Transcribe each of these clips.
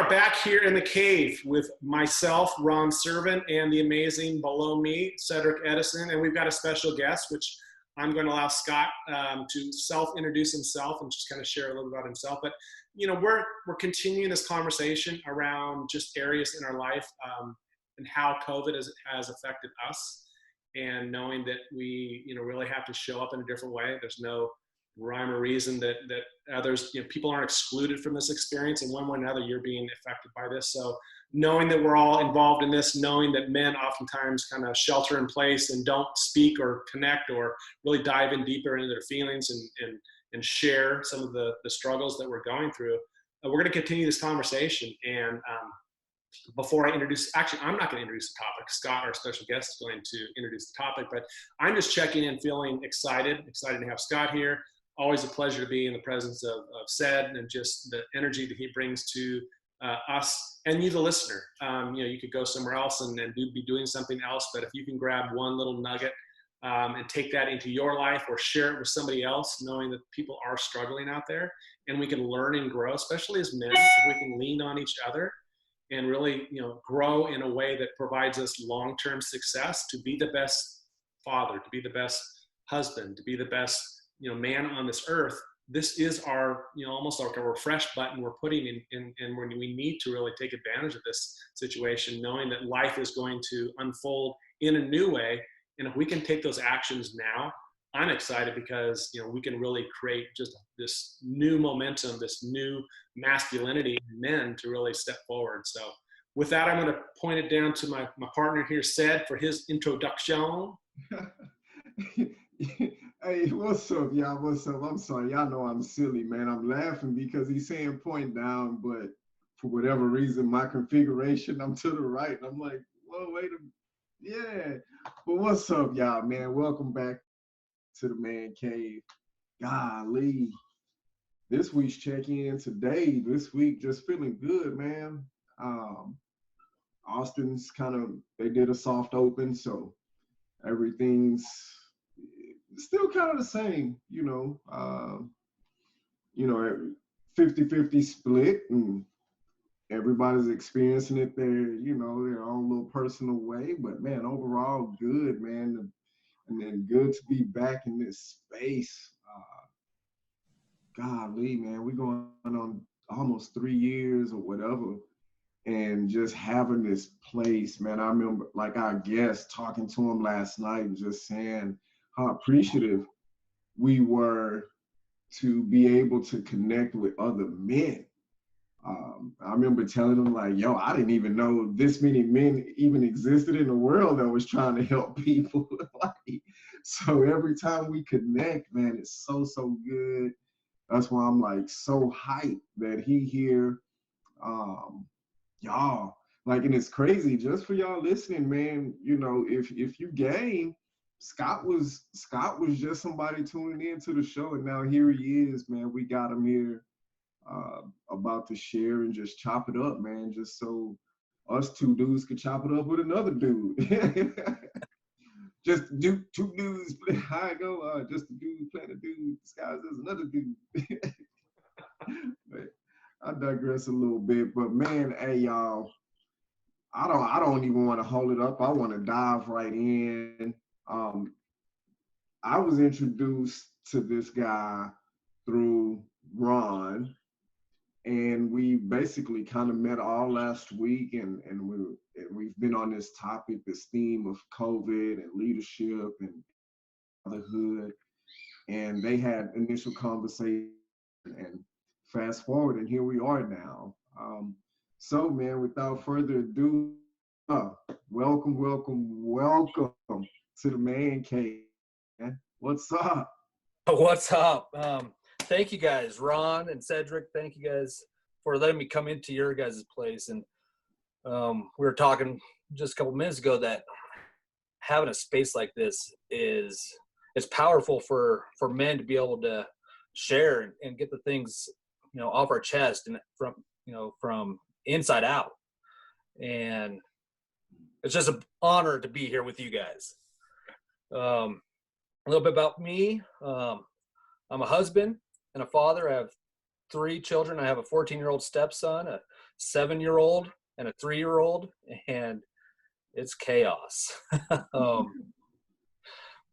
are back here in the cave with myself, Ron Servant, and the amazing below me, Cedric Edison. And we've got a special guest, which I'm going to allow Scott to self-introduce himself and just kind of share a little about himself. But, you know, we're continuing this conversation around just areas in our life and how COVID has affected us, and knowing that we, you know, really have to show up in a different way. There's no rhyme or reason that others, you know, people aren't excluded from this experience. In one way or another, you're being affected by this. So knowing that we're all involved in this, knowing that men oftentimes kind of shelter in place and don't speak or connect or really dive in deeper into their feelings and share some of the struggles that we're going through, we're going to continue this conversation. And before I introduce, actually, I'm not going to introduce the topic. Scott, our special guest, is going to introduce the topic, but I'm just checking in, feeling excited to have Scott here. Always a pleasure to be in the presence of Ced and just the energy that he brings to us and you, the listener. You know, you could go somewhere else and be doing something else, but if you can grab one little nugget and take that into your life or share it with somebody else, knowing that people are struggling out there and we can learn and grow, especially as men, if we can lean on each other and really, you know, grow in a way that provides us long-term success to be the best father, to be the best husband, to be the best, you know, man on this earth. This is our, you know, almost like a refresh button we're putting in when we need to really take advantage of this situation, knowing that life is going to unfold in a new way. And if we can take those actions now, I'm excited because, you know, we can really create just this new momentum, this new masculinity in men to really step forward. So with that, I'm going to point it down to my partner here, Ced, for his introduction. Hey, what's up, y'all? What's up? I'm sorry. Y'all know I'm silly, man. I'm laughing because he's saying point down, but for whatever reason, my configuration, I'm to the right. And I'm like, whoa, wait a minute. Yeah. But what's up, y'all, man? Welcome back to the Man Cave. Golly. This week's check-in today. This week, just feeling good, man. Austin's they did a soft open, so everything's still kind of the same, 50-50 split, and everybody's experiencing it their own little personal way. But man, overall good, man. And then good to be back in this space. Golly, man, we're going on almost 3 years or whatever. And just having this place, man, I remember like our guest talking to him last night and just saying how appreciative we were to be able to connect with other men. I remember telling him like, yo, I didn't even know this many men even existed in the world that was trying to help people. So every time we connect, man, it's so good. That's why I'm like so hyped that he here. Y'all, like, and it's crazy just for y'all listening, man. You know, if you game, Scott was just somebody tuning in to the show, and now here he is, man. We got him here about to share and just chop it up, man, just so us two dudes could chop it up with another dude. Just do two dudes play. How I go, just a dude playing a dude disguised as another dude. But I digress a little bit, but man, hey y'all, I don't even want to hold it up. I want to dive right in. I was introduced to this guy through Ron, and we basically kind of met all last week, and we've been on this topic, this theme of COVID and leadership and motherhood, and they had initial conversation, and fast forward, and here we are now. So, man, without further ado, welcome to the Man Cave, man. What's up? What's up? Thank you guys, Ron and Cedric. Thank you guys for letting me come into your guys' place. And we were talking just a couple minutes ago that having a space like this is powerful for men to be able to share and get the things, off our chest and from inside out. And it's just an honor to be here with you guys. A little bit about me. I'm a husband and a father. I have 3 children. I have a 14-year-old stepson, a 7-year-old and a 3-year-old, and it's chaos.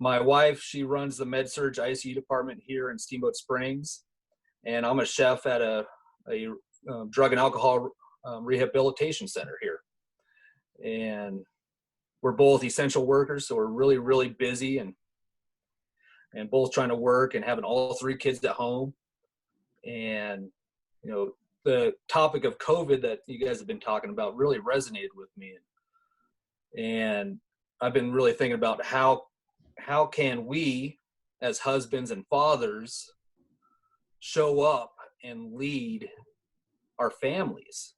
My wife, she runs the med-surg ICU department here in Steamboat Springs, and I'm a chef at a drug and alcohol rehabilitation center here. And we're both essential workers, so we're really, really busy and both trying to work and having all 3 kids at home. And, you know, the topic of COVID that you guys have been talking about really resonated with me. And I've been really thinking about how can we as husbands and fathers show up and lead our families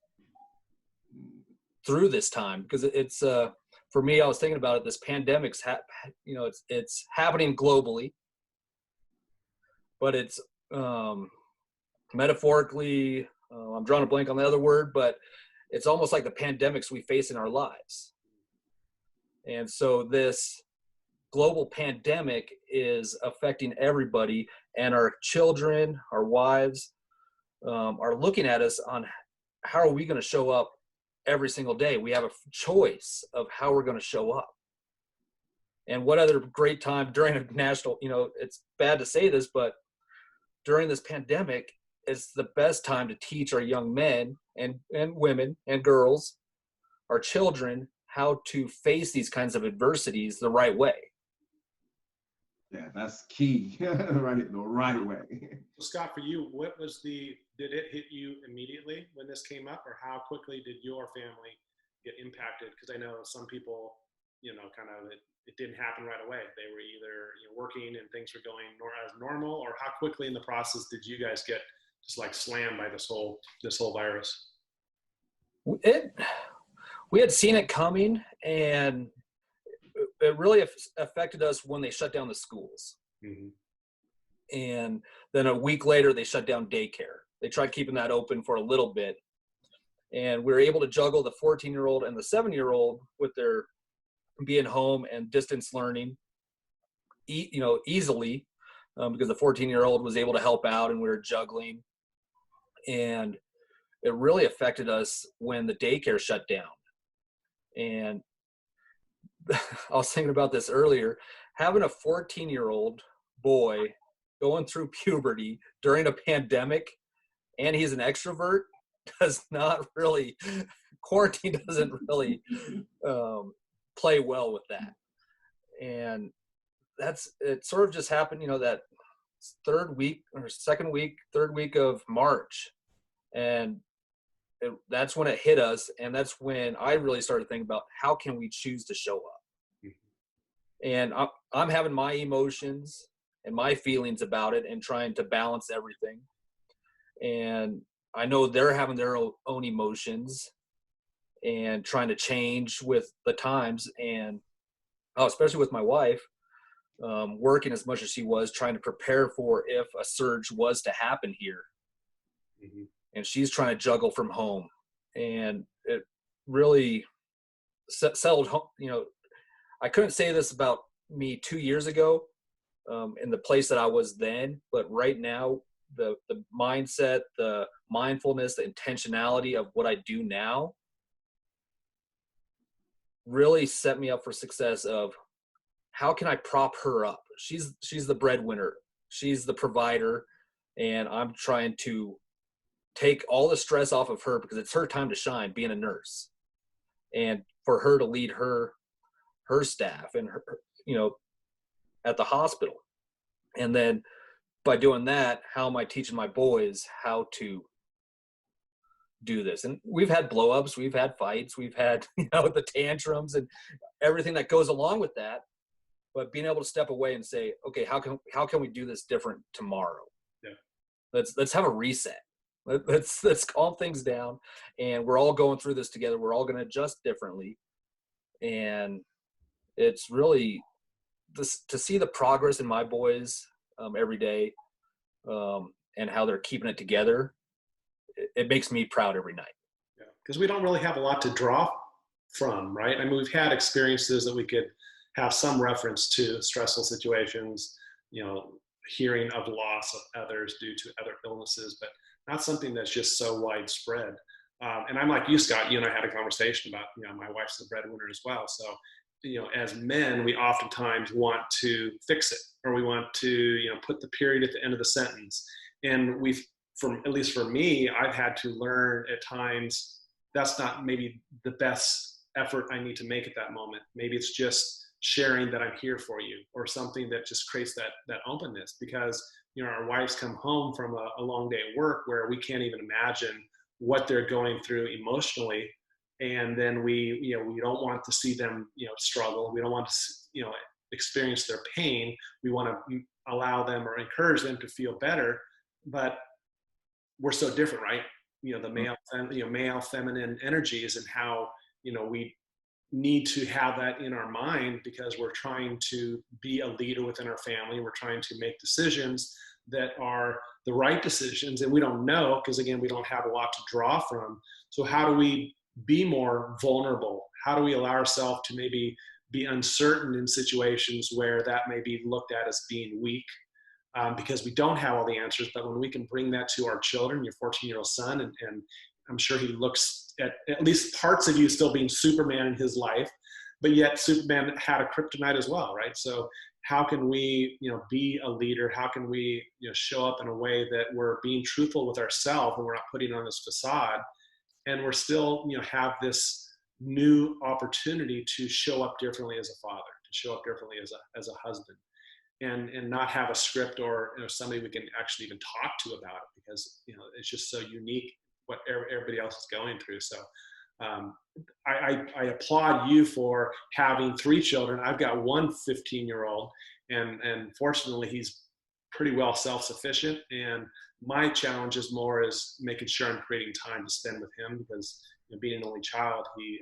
through this time, because it's for me, I was thinking about it, this pandemic's it's happening globally, but it's metaphorically, I'm drawing a blank on the other word, but it's almost like the pandemics we face in our lives. And so this global pandemic is affecting everybody, and our children, our wives, are looking at us on how are we going to show up every single day. We have a choice of how we're going to show up. And what other great time during a national, it's bad to say this, but during this pandemic, it's the best time to teach our young men and women and girls, our children, how to face these kinds of adversities the right way. Yeah, that's key. Right, the right way. Scott, for you, did it hit you immediately when this came up, or how quickly did your family get impacted? Because I know some people, it didn't happen right away. They were either working and things were going as normal, or how quickly in the process did you guys get just like slammed by this whole virus? We had seen it coming, and it really affected us when they shut down the schools. Mm-hmm. And then a week later, they shut down daycare. They tried keeping that open for a little bit. And we were able to juggle the 14-year-old and the 7-year-old with their being home and distance learning, easily, because the 14-year-old was able to help out and we were juggling. And it really affected us when the daycare shut down. And I was thinking about this earlier, having a 14-year-old boy going through puberty during a pandemic, and he's an extrovert, quarantine doesn't really play well with that. And it sort of just happened, that third week of March. And that's when it hit us. And that's when I really started thinking about how can we choose to show up? And I'm having my emotions and my feelings about it and trying to balance everything. And I know they're having their own emotions and trying to change with the times. And especially with my wife, working as much as she was, trying to prepare for if a surge was to happen here. Mm-hmm. And she's trying to juggle from home. And it really settled home. I couldn't say this about me 2 years ago in the place that I was then, but right now, the mindset, the mindfulness, the intentionality of what I do now really set me up for success of how can I prop her up? She's the breadwinner. She's the provider. And I'm trying to take all the stress off of her because it's her time to shine being a nurse, and for her to lead her staff and her, at the hospital. And then by doing that, how am I teaching my boys how to do this? And we've had blow-ups, we've had fights, we've had, the tantrums and everything that goes along with that. But being able to step away and say, okay, how can we do this different tomorrow? Yeah. Let's have a reset. Let's calm things down, and we're all going through this together. We're all going to adjust differently. And it's really to see the progress in my boys every day, and how they're keeping it together. It makes me proud every night. Yeah, because we don't really have a lot to draw from, right? I mean, we've had experiences that we could have some reference to stressful situations, hearing of loss of others due to other illnesses, but not something that's just so widespread. And I'm like you, Scott. You and I had a conversation about, my wife's the breadwinner as well. So, as men, we oftentimes want to fix it, or we want to, put the period at the end of the sentence. And at least for me, I've had to learn at times that's not maybe the best effort I need to make at that moment. Maybe it's just sharing that I'm here for you, or something that just creates that openness, because, our wives come home from a long day at work where we can't even imagine what they're going through emotionally. And then we don't want to see them, struggle. We don't want to, experience their pain. We want to allow them or encourage them to feel better, but we're so different, right? The male feminine energies, and how, we need to have that in our mind, because we're trying to be a leader within our family. We're trying to make decisions that are the right decisions, and we don't know, because again, we don't have a lot to draw from. So how do we be more vulnerable? How do we allow ourselves to maybe be uncertain in situations where that may be looked at as being weak, because we don't have all the answers? But when we can bring that to our children, your 14-year-old son, and I'm sure he looks at least parts of you still being Superman in his life, but yet Superman had a kryptonite as well, right? So how can we, be a leader? How can we, show up in a way that we're being truthful with ourselves, and we're not putting on this facade, and we're still, have this new opportunity to show up differently as a father, to show up differently as a husband, and not have a script, or somebody we can actually even talk to about it, because it's just so unique what everybody else is going through. So I applaud you for having 3 children. I've got one 15-year-old, and fortunately he's pretty well self-sufficient, and my challenge is making sure I'm creating time to spend with him, because being an only child, he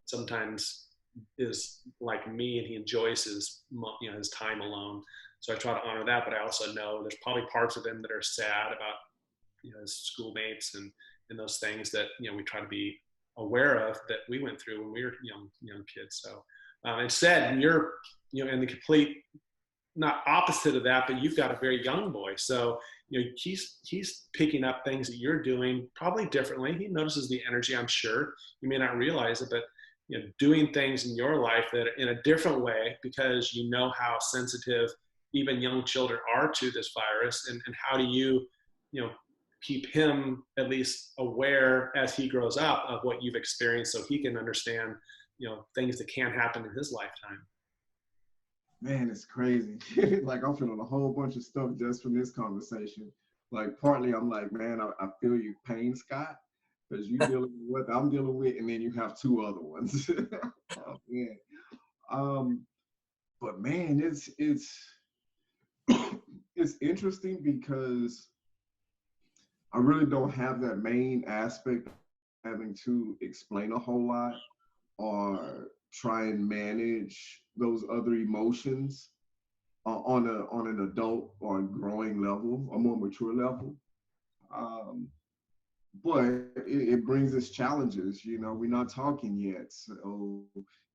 sometimes is like me, and he enjoys his time alone. So I try to honor that, but I also know there's probably parts of him that are sad about his schoolmates and those things that we try to be aware of, that we went through when we were young kids. So instead, you're in the complete, not opposite of that, but you've got a very young boy. So he's picking up things that you're doing probably differently. He notices the energy, I'm sure. You may not realize it, but doing things in your life that in a different way, because how sensitive even young children are to this virus, and how do you keep him at least aware as he grows up of what you've experienced, so he can understand things that can happen in his lifetime. Man, it's crazy. Like, I'm feeling a whole bunch of stuff just from this conversation. Like, partly I'm like, man, I feel your pain, Scott, because you dealing with what I'm dealing with, and then you have 2 other ones. Oh, man. But man, it's it's interesting, because I really don't have that main aspect of having to explain a whole lot, or try and manage those other emotions on an adult or a growing level, a more mature level. But it brings us challenges. We're not talking yet, so,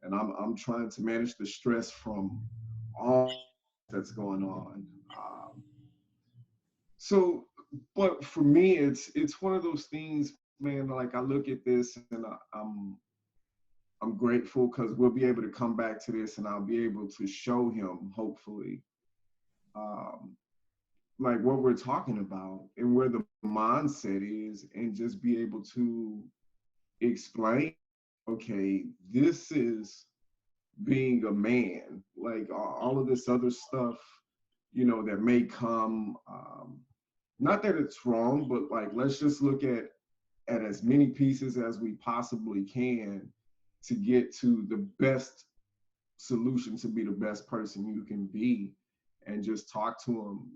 and I'm trying to manage the stress from all that's going on. So, but for me, it's one of those things, man. Like, I look at this, and I'm grateful, because we'll be able to come back to this, and I'll be able to show him, hopefully, like what we're talking about and where the mindset is, and just be able to explain, okay, this is being a man. Like, all of this other stuff, that may come. Not that it's wrong, but like, let's just look at as many pieces as we possibly can to get to the best solution, to be the best person you can be, and just talk to them,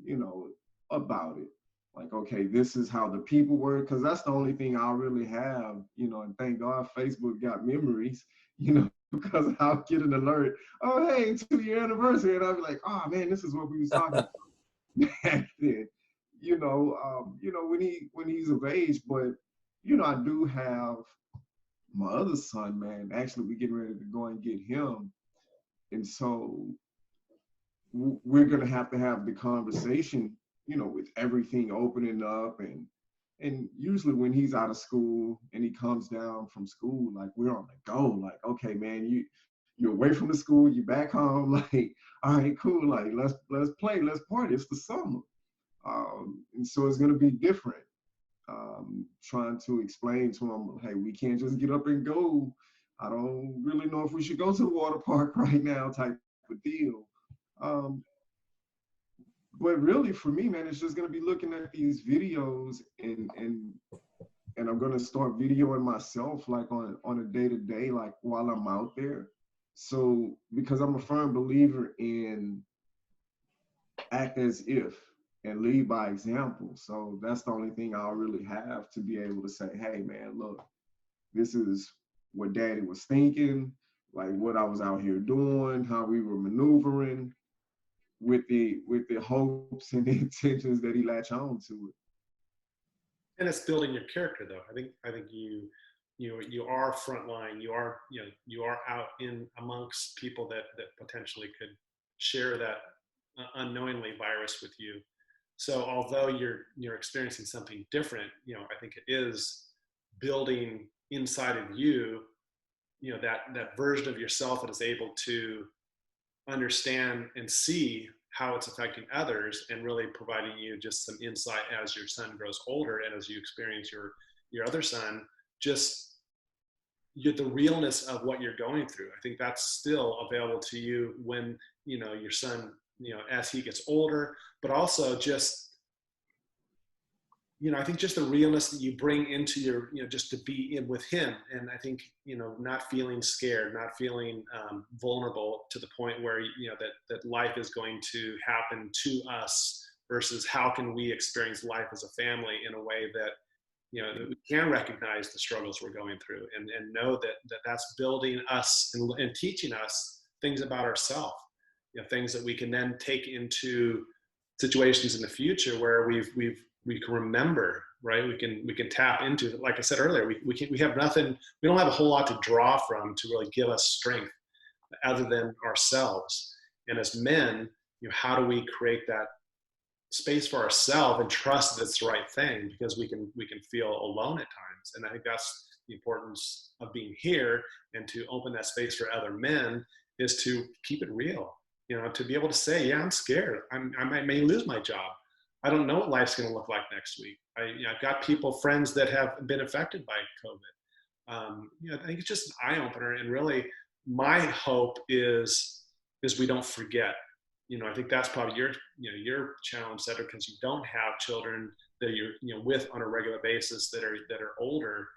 about it. Like, okay, this is how the people were, because that's the only thing I'll really have, and thank God Facebook got memories, because I'll get an alert, oh, hey, 2-year anniversary, and I'll be like, oh man, this is what we was talking about back then. When he's of age. But I do have my other son, man. Actually, we're getting ready to go and get him, and so we're gonna have to have the conversation, with everything opening up, and And usually when he's out of school and he comes down from school, like we're on the go. Like, okay, man, you're away from the school, you back home. Like, all right, cool. Like, let's play, let's party. It's the summer, and so it's gonna be different. Trying to explain to him, hey, we can't just get up and go. I don't really know if we should go to the water park right now, type of deal. Um, but really, for me, man, it's just gonna be looking at these videos and I'm gonna start videoing myself like on a day to day, like while I'm out there. So because I'm a firm believer in act as if and lead by example. So that's the only thing I'll really have to be able to say, hey man, look, this is what daddy was thinking, like what I was out here doing, how we were maneuvering with the hopes and the intentions that he latched on to it. And it's building your character, though. I think you are frontline. You are out in amongst people that potentially could share that unknowingly virus with you. So although you're experiencing something different, I think it is building inside of you, that version of yourself that is able to understand and see how it's affecting others, and really providing you just some insight as your son grows older and as you experience your other son, just the realness of what you're going through. I think that's still available to you when your son, as he gets older, but also just I think just the realness that you bring into your, just to be in with him. And I think, not feeling scared, not feeling vulnerable to the point where, that life is going to happen to us, versus how can we experience life as a family in a way that, that we can recognize the struggles we're going through, and know that's building us and teaching us things about ourselves, things that we can then take into situations in the future where we can remember, right? We can tap into, like I said earlier, we have nothing, we don't have a whole lot to draw from to really give us strength other than ourselves. And as men, how do we create that space for ourselves and trust that it's the right thing, because we can feel alone at times. And I think that's the importance of being here, and to open that space for other men is to keep it real, to be able to say, yeah, I'm scared. I may lose my job. I don't know what life's going to look like next week. I've got friends that have been affected by COVID. I think it's just an eye opener. And really, my hope is we don't forget. I think that's probably your challenge, Cedric, because you don't have children that you're with on a regular basis that are older,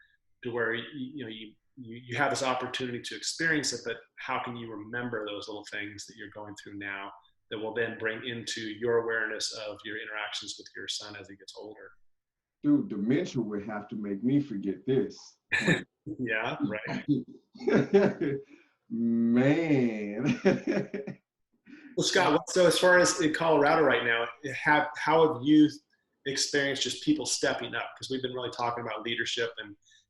to where you have this opportunity to experience it. But how can you remember those little things that you're going through now, that will then bring into your awareness of your interactions with your son as he gets older? Dude, dementia would have to make me forget this. Yeah, right. Man. Well, Scott, so as far as in Colorado right now, how have you experienced just people stepping up? Because we've been really talking about leadership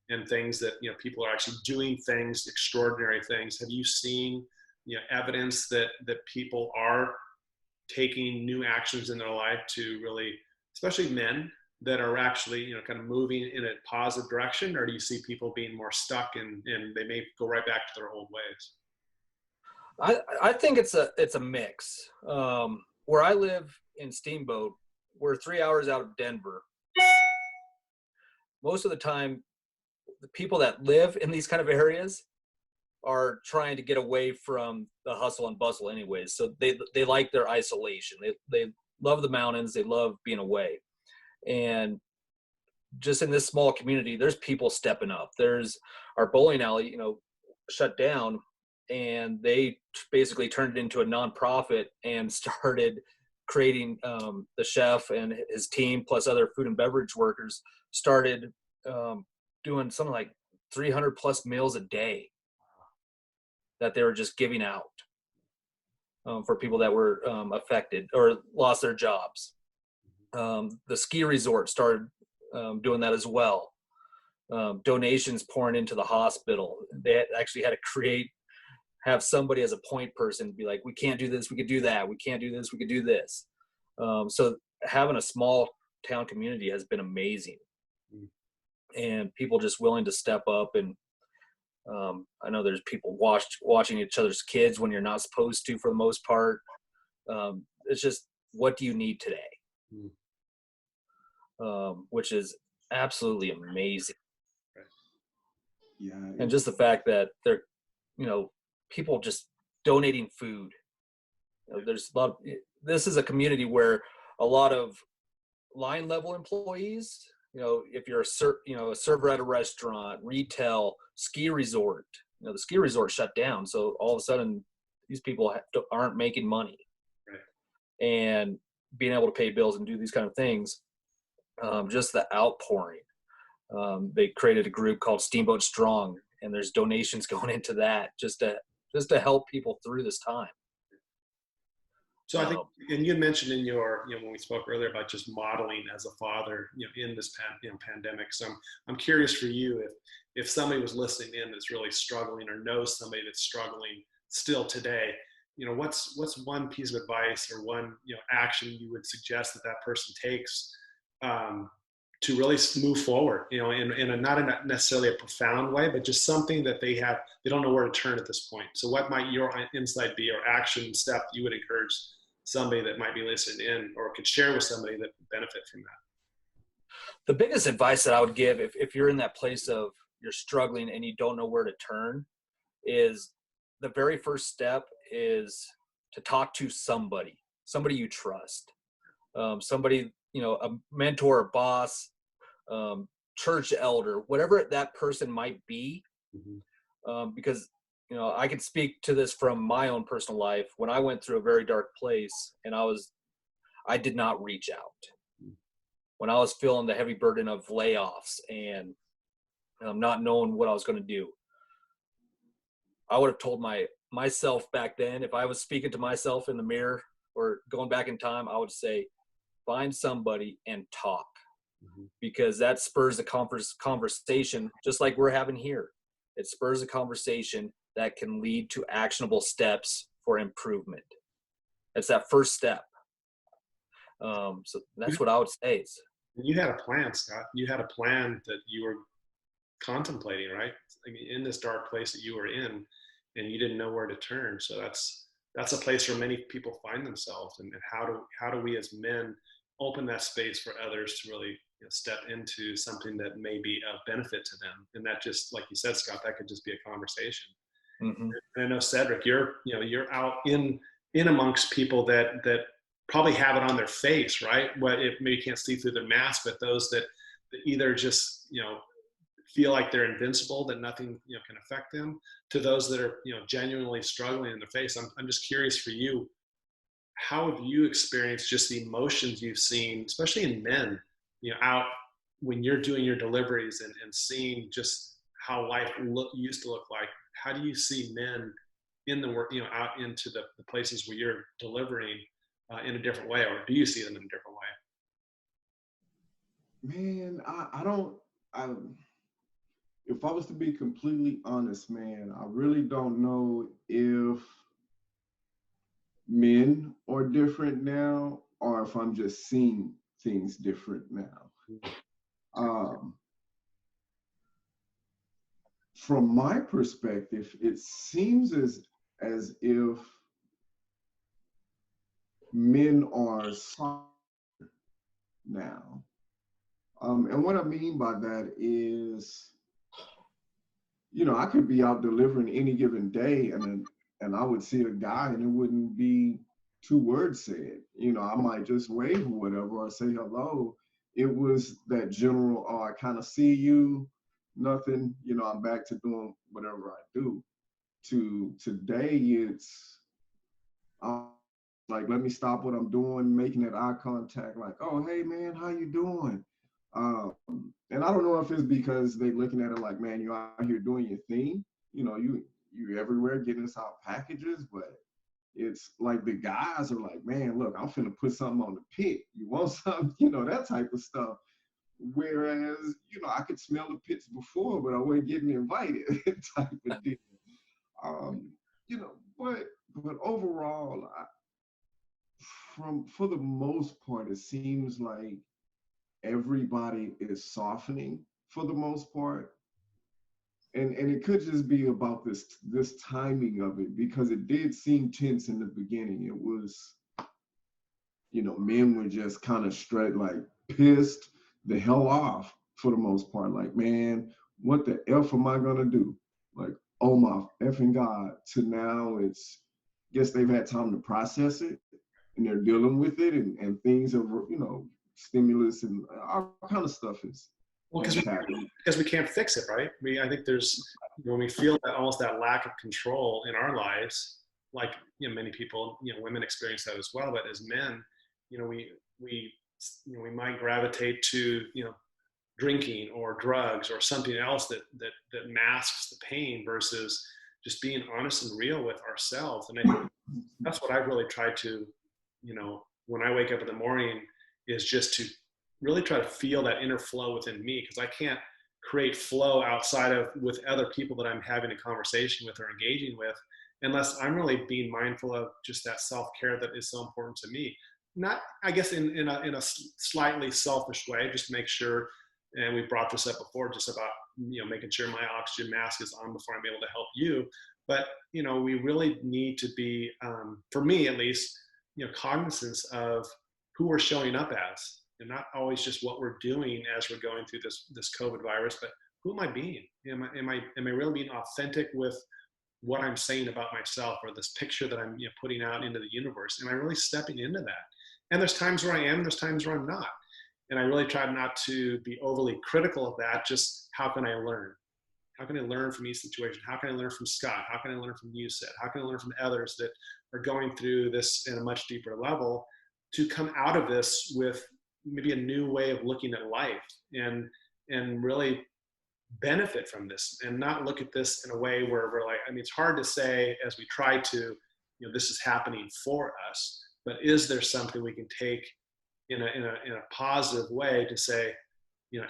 and things that, people are actually doing things, extraordinary things. Have you seen, evidence that people are taking new actions in their life to really, especially men, that are actually, kind of moving in a positive direction? Or do you see people being more stuck and they may go right back to their old ways? I think it's a mix. Where I live in Steamboat, we're 3 hours out of Denver. Most of the time, the people that live in these kind of areas are trying to get away from the hustle and bustle anyways. So they like their isolation. They love the mountains. They love being away. And just in this small community, there's people stepping up. There's our bowling alley, shut down, and they basically turned it into a nonprofit and started creating, the chef and his team plus other food and beverage workers started doing something like 300 plus meals a day that they were just giving out for people that were affected or lost their jobs. The ski resort started doing that as well. Donations pouring into the hospital. They actually had to have somebody as a point person be like, we can't do this, we could do that. We can't do this, we could do this. So having a small town community has been amazing. and people just willing to step up. And I know there's people watching each other's kids when you're not supposed to, for the most part. It's just, what do you need today? Which is absolutely amazing. Yeah. And just the fact that they're, people just donating food. There's a lot. This is a community where a lot of line level employees, if you're a server at a restaurant, retail, ski resort, the ski resort shut down. So all of a sudden these people aren't making money. Right. And being able to pay bills and do these kind of things, just the outpouring. They created a group called Steamboat Strong, and there's donations going into that just to help people through this time. So I think, and you mentioned in your, when we spoke earlier about just modeling as a father, in this pandemic. So I'm curious for you, if somebody was listening in that's really struggling, or knows somebody that's struggling still today, what's one piece of advice or one, action you would suggest that person takes to really move forward, in a not necessarily a profound way, but just something that they don't know where to turn at this point. So what might your insight be, or action step you would encourage somebody that might be listening in, or could share with somebody that would benefit from that? The biggest advice that I would give, if you're in that place of you're struggling and you don't know where to turn, is the very first step is to talk to somebody you trust, somebody, a mentor, a boss, church elder, whatever that person might be. Because I can speak to this from my own personal life. When I went through a very dark place, and I did not reach out. When I was feeling the heavy burden of layoffs and not knowing what I was going to do, I would have told myself back then, if I was speaking to myself in the mirror or going back in time, I would say, find somebody and talk, because that spurs a conversation, just like we're having here. It spurs a conversation that can lead to actionable steps for improvement. That's that first step. So that's what I would say. You had a plan, Scott. You had a plan that you were contemplating, right? I mean, in this dark place that you were in, and you didn't know where to turn. So that's a place where many people find themselves. And how do we as men open that space for others to really step into something that may be of benefit to them? And that, just like you said, Scott, that could just be a conversation. And I know, Cedric, you're out in amongst people that probably have it on their face, right? What if maybe can't see through their mask, but those that either just feel like they're invincible, that nothing can affect them, to those that are genuinely struggling in the face. I'm just curious for you, how have you experienced just the emotions you've seen, especially in men, out when you're doing your deliveries and seeing just how life used to look like? How do you see men in the work, out into the places where you're delivering in a different way, or do you see them in a different way? Man, I don't. If I was to be completely honest, man, I really don't know if men are different now, or if I'm just seeing things different now. From my perspective, it seems as if men are softer now. And what I mean by that is, I could be out delivering any given day, and I would see a guy, and it wouldn't be 2 words said. I might just wave or whatever, or say hello. It was that general, oh, I kind of see you, nothing, I'm back to doing whatever I do. To today, it's like, let me stop what I'm doing, making that eye contact, like, oh, hey, man, how you doing? And I don't know if it's because they're looking at it like, man, you're out here doing your thing. You everywhere getting us out packages, but it's like the guys are like, man, look, I'm finna put something on the pit. You want something? That type of stuff. Whereas, I could smell the pits before, but I wasn't getting invited type of deal. But overall, for the most part, it seems like everybody is softening for the most part. And it could just be about this timing of it, because it did seem tense in the beginning. It was, men were just kind of straight, like, pissed the hell off for the most part. Like, man, what the F am I gonna do? Like, oh my effing God. To now it's, guess they've had time to process it, and they're dealing with it, and things are, stimulus and all kind of stuff is happening. Because we can't fix it, right? I think there's, when we feel that almost that lack of control in our lives, like, many people, women experience that as well, but as men, we might gravitate to, drinking or drugs or something else that masks the pain versus just being honest and real with ourselves. And I think that's what I've really tried to, when I wake up in the morning, is just to really try to feel that inner flow within me, because I can't create flow outside of with other people that I'm having a conversation with or engaging with, unless I'm really being mindful of just that self-care that is so important to me. Not, I guess, in a slightly selfish way, just to make sure, and we brought this up before, just about, making sure my oxygen mask is on before I'm able to help you. But, we really need to be, for me at least, cognizant of who we're showing up as, and not always just what we're doing as we're going through this COVID virus, but who am I being? Am I really being authentic with what I'm saying about myself, or this picture that I'm putting out into the universe? Am I really stepping into that? And there's times where I am, there's times where I'm not. And I really try not to be overly critical of that. Just how can I learn? How can I learn from each situation? How can I learn from Scott? How can I learn from you, Sid? How can I learn from others that are going through this in a much deeper level, to come out of this with maybe a new way of looking at life, and really benefit from this, and not look at this in a way where we're like, it's hard to say as we try to, this is happening for us, but is there something we can take in a positive way to say,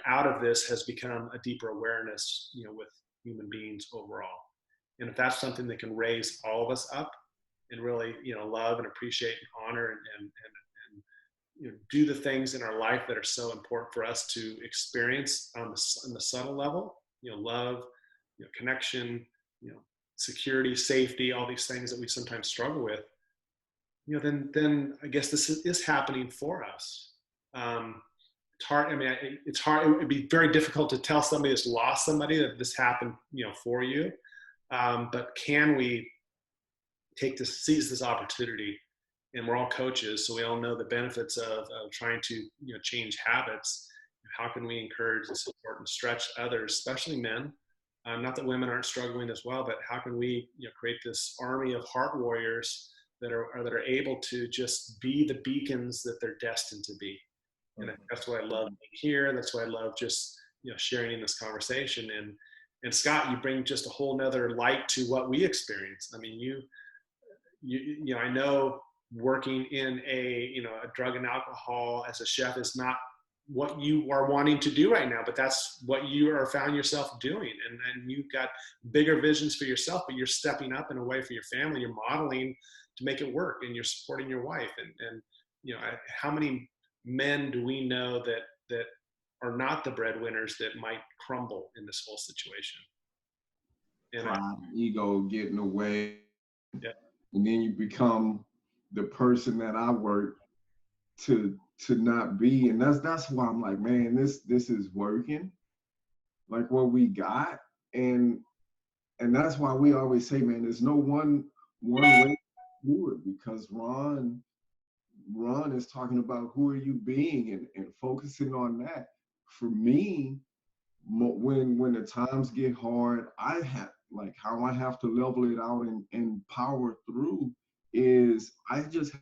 out of this has become a deeper awareness, with human beings overall. And if that's something that can raise all of us up and really, love and appreciate and honor and do the things in our life that are so important for us to experience on the subtle level, love, connection, security, safety, all these things that we sometimes struggle with, then I guess this is happening for us. It's hard. It's hard. It would be very difficult to tell somebody that's lost somebody that this happened, for you. But can we seize this opportunity? And we're all coaches, so we all know the benefits of trying to, change habits. How can we encourage and support and stretch others, especially men? Not that women aren't struggling as well, but how can we, create this army of heart warriors that are able to just be the beacons that they're destined to be? And that's why I love being here. That's why I love just, sharing in this conversation. And Scott, you bring just a whole nother light to what we experience. I mean, you I know working in a drug and alcohol as a chef is not what you are wanting to do right now, but that's what you are found yourself doing. And you've got bigger visions for yourself, but you're stepping up in a way for your family. You're modeling to make it work, and you're supporting your wife. And how many men do we know that are not the breadwinners that might crumble in this whole situation? And ego getting away, yeah. And then you become the person that I work to not be. And that's why I'm like, man, this is working, like what we got. And that's why we always say, man, there's no one way to do it, because Ron is talking about who are you being, and focusing on that. For me, when the times get hard, I have, like, how I have to level it out and power through is I just have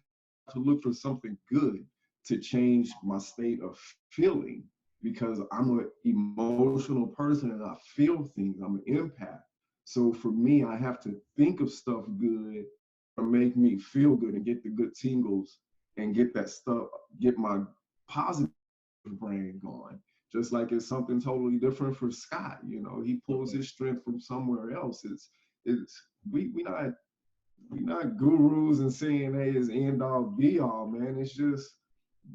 to look for something good to change my state of feeling, because I'm an emotional person and I feel things. I'm an empath. So for me, I have to think of stuff good or make me feel good and get the good tingles and get that stuff, get my positive brain going. Just like it's something totally different for Scott. He pulls his strength from somewhere else. We not gurus and saying, hey, it's end all be all, man. It's just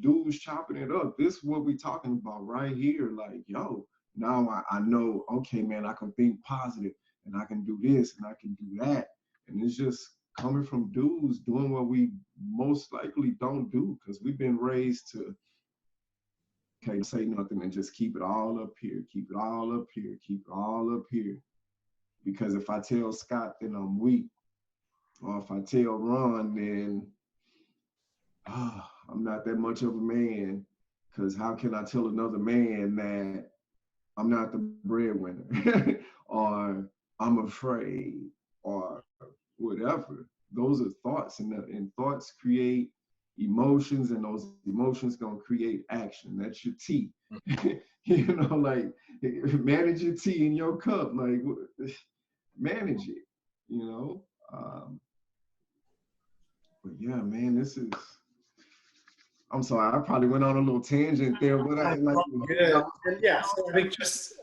dudes chopping it up. This is what we talking about right here. Like, yo, now I know, okay, man, I can think positive and I can do this and I can do that. And it's just coming from dudes doing what we most likely don't do, because we've been raised to, okay, say nothing and just keep it all up here, keep it all up here, keep it all up here. Because if I tell Scott, then I'm weak. Or if I tell Ron, then I'm not that much of a man. Because how can I tell another man that I'm not the breadwinner or I'm afraid or whatever? Those are thoughts, and thoughts create emotions, and those emotions gonna create action. That's your tea. You know, like, manage your tea in your cup. Like, manage it, you know. But yeah, man, this is, I'm sorry, I probably went on a little tangent there, but I like. Good. And yeah, so I think just,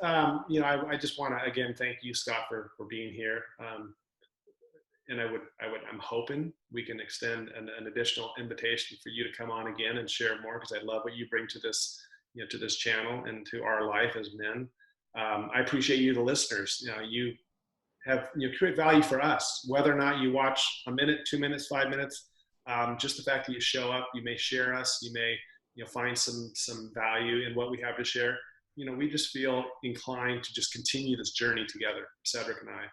you know, I just want to, again, thank you, Scott, for being here. And I'm hoping we can extend an additional invitation for you to come on again and share more, because I love what you bring to this, you know, to this channel and to our life as men. I appreciate you, the listeners. You know, you have, you know, create value for us, whether or not you watch a minute, 2 minutes, 5 minutes. Just the fact that you show up, you may share us, you may, you know, find some value in what we have to share. You know, we just feel inclined to just continue this journey together, Cedric and I,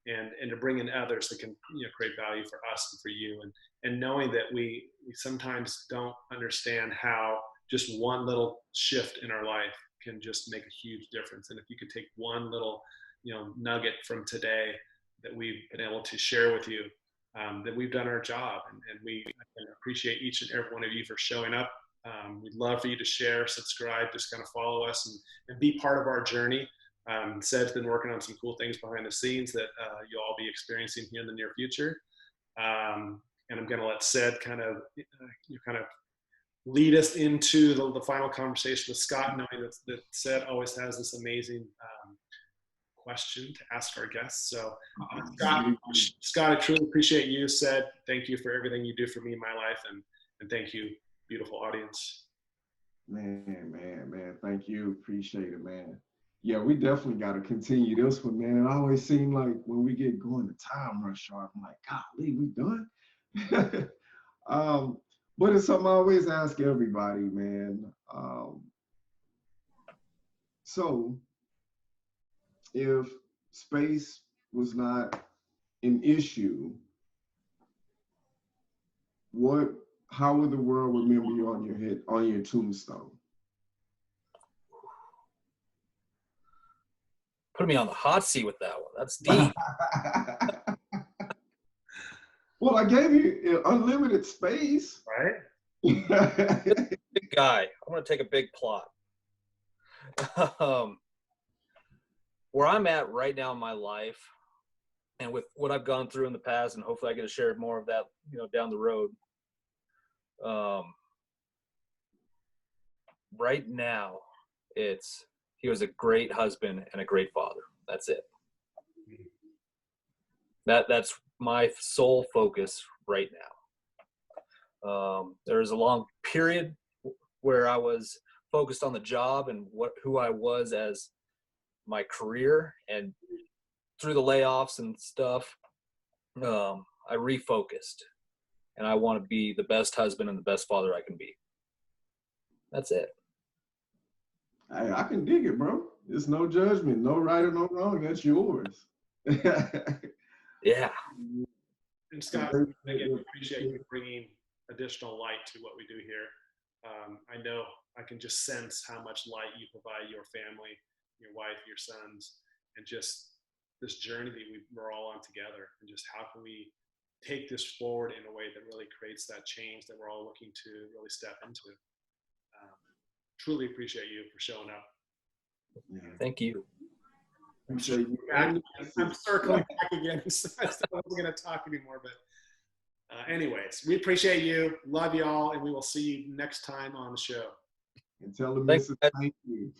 and to bring in others that can, you know, create value for us and for you, and knowing that we sometimes don't understand how just one little shift in our life can just make a huge difference. And if you could take one little, you know, nugget from today that we've been able to share with you, that we've done our job, and we appreciate each and every one of you for showing up. We'd love for you to share, subscribe, just kind of follow us and be part of our journey. Ced's been working on some cool things behind the scenes that you'll all be experiencing here in the near future. And I'm going to let Ced kind of lead us into the final conversation with Scott, knowing that Ced always has this amazing question to ask our guests. So Scott, I truly appreciate you. Ced, thank you for everything you do for me in my life, and thank you, beautiful audience. Man, thank you. Appreciate it, man. Yeah, we definitely got to continue this one, man. It always seems like when we get going, the time rush hour. I'm like, golly, we done? But it's something I always ask everybody, man. So if space was not an issue, how would the world remember you on your tombstone? Put me on the hot seat with that one. That's deep. Well, I gave you unlimited space. Right? Big guy. I want to take a big plot. Where I'm at right now in my life, and with what I've gone through in the past, and hopefully I get to share more of that, you know, down the road. Right now, he was a great husband and a great father. That's it. That's my sole focus right now. There was a long period where I was focused on the job and who I was as my career, and through the layoffs and stuff, I refocused, and I want to be the best husband and the best father I can be. That's it. Hey, I can dig it, bro. It's no judgment, no right or no wrong. That's yours. Yeah. And Scott, again, appreciate you bringing additional light to what we do here. I know I can just sense how much light you provide your family, your wife, your sons, and just this journey that we're all on together, and just how can we take this forward in a way that really creates that change that we're all looking to really step into. Truly appreciate you for showing up. Yeah. Thank you. I'm circling back again. So I wasn't going to talk anymore, but anyways, we appreciate you. Love you all, and we will see you next time on the show. And tell them thank you.